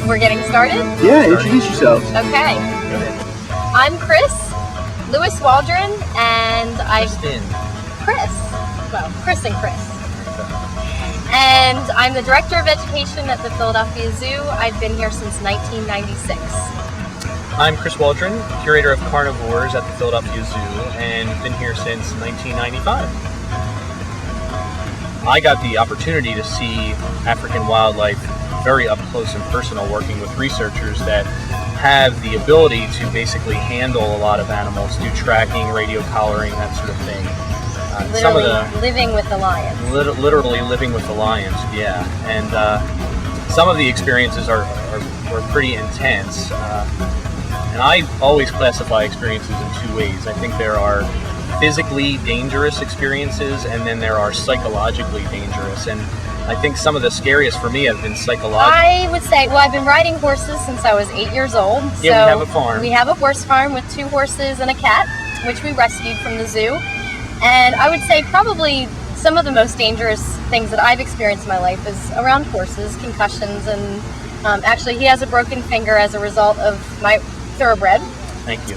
We're getting started? Yeah, introduce yourself. Okay. I'm Kris Lewis-Waldron, and Kris and Kris. And I'm the Director of Education at the Philadelphia Zoo. I've been here since 1996. I'm Chris Waldron, Curator of Carnivores at the Philadelphia Zoo, and been here since 1995. I got the opportunity to see African wildlife very up close and personal, working with researchers that have the ability to basically handle a lot of animals, do tracking, radio collaring, that sort of thing. Living with the lions. Literally living with the lions, yeah. And some of the experiences were pretty intense. And I always classify experiences in two ways. I think there are physically dangerous experiences, and then there are psychologically dangerous. And I think some of the scariest for me have been psychological. I would say, well, I've been riding horses since I was 8 years old. Yeah, we have a farm. We have a horse farm with 2 horses and a cat, which we rescued from the zoo. And I would say probably some of the most dangerous things that I've experienced in my life is around horses, concussions, and actually he has a broken finger as a result of my thoroughbred. Thank you.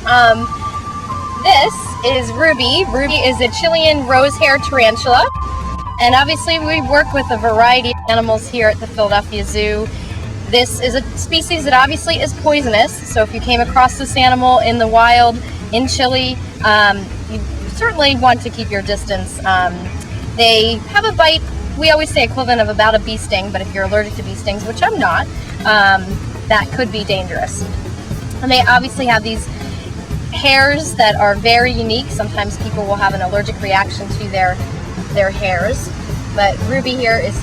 This is Ruby. Ruby is a Chilean rose-hair tarantula. And obviously we work with a variety of animals here at the Philadelphia Zoo. This is a species that obviously is poisonous. So if you came across this animal in the wild in Chile, you certainly want to keep your distance. They have a bite, we always say equivalent of about a bee sting, but if you're allergic to bee stings, which I'm not, that could be dangerous. And they obviously have these hairs that are very unique. Sometimes people will have an allergic reaction to their hairs, but Ruby here is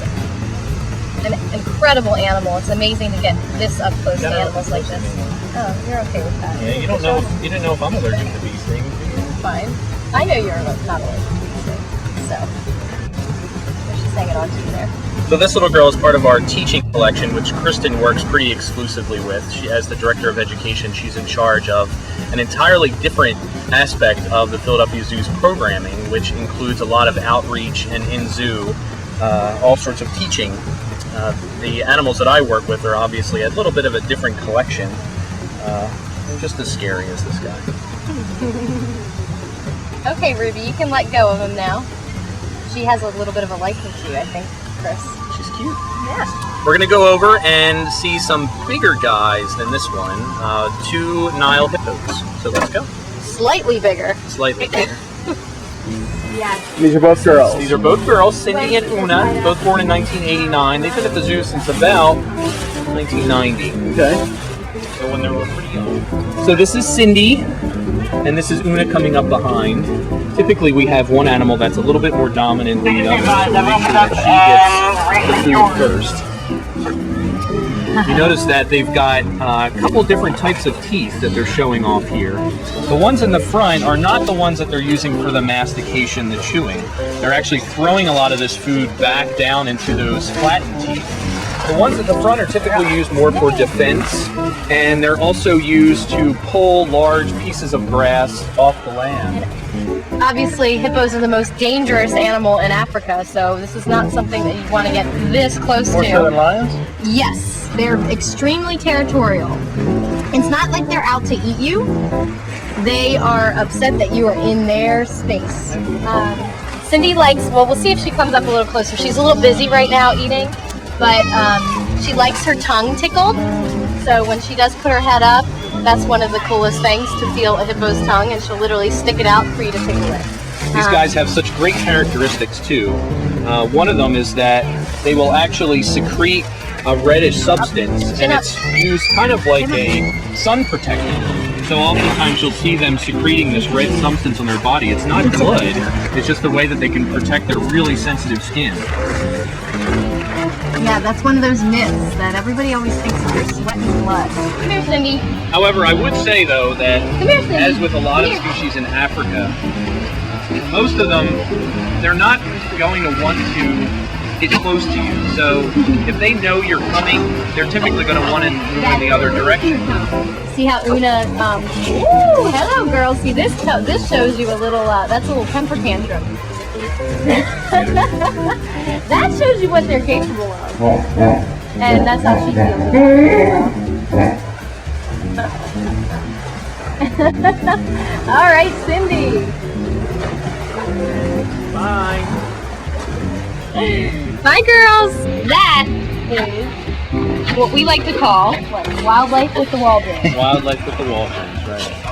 an incredible animal. It's amazing to get this up close to animals like this. Oh, you're okay with that. Yeah, you didn't know if I'm allergic to bee stings. It's fine. I know you're not allergic to bee stings, so she's hanging on to you there. So this little girl is part of our teaching collection, which Kristen works pretty exclusively with. She, as the Director of Education, she's in charge of an entirely different aspect of the Philadelphia Zoo's programming, which includes a lot of outreach and in-zoo, all sorts of teaching. The animals that I work with are obviously a little bit of a different collection. Just as scary as this guy. Okay, Ruby, you can let go of him now. She has a little bit of a liking to you, I think, Kris. She's cute. Yeah. We're going to go over and see some bigger guys than this one. 2 Nile hippos. So let's go. Slightly bigger. Slightly bigger. Yeah. These are both girls. These are both girls, Cindy and Una, both born in 1989. They've been at the zoo since about 1990. Okay. So when they were pretty young. So this is Cindy, and this is Una coming up behind. Typically we have one animal that's a little bit more dominant than the other, so we'll make sure that she gets the food first. You notice that they've got a couple different types of teeth that they're showing off here. The ones in the front are not the ones that they're using for the mastication, the chewing. They're actually throwing a lot of this food back down into those flattened teeth. The ones at the front are typically used more for defense, and they're also used to pull large pieces of grass off the land. Obviously, hippos are the most dangerous animal in Africa, so this is not something that you want to get this close More to. so than lions? Yes, they're extremely territorial. It's not like they're out to eat you. They are upset that you are in their space. Cindy likes, well, we'll see if she comes up a little closer. She's a little busy right now eating, but she likes her tongue tickled. So when she does put her head up, that's one of the coolest things, to feel a hippo's tongue, and she'll literally stick it out for you to tickle it. These guys have such great characteristics too. One of them is that they will actually secrete a reddish substance, and it's used kind of like a sun protectant. So oftentimes you'll see them secreting this red substance on their body. It's not blood, it's just the way that they can protect their really sensitive skin. Yeah, that's one of those myths that everybody always thinks that they're sweating blood. Come here, Cindy. However, I would say though that, Come here, Cindy. as with a lot of species in Africa, most of them, they're not going to want to get close to you. So if they know you're coming, they're typically going to want to move in the other direction. See how Una, ooh, hello girl. See this shows you a little, that's a little temper tantrum. That shows you what they're capable of. And that's how she feels. All right, Cindy. Bye. Bye, girls. That is what we like to call wildlife with the Waldrons. Wildlife with the Waldrons, right.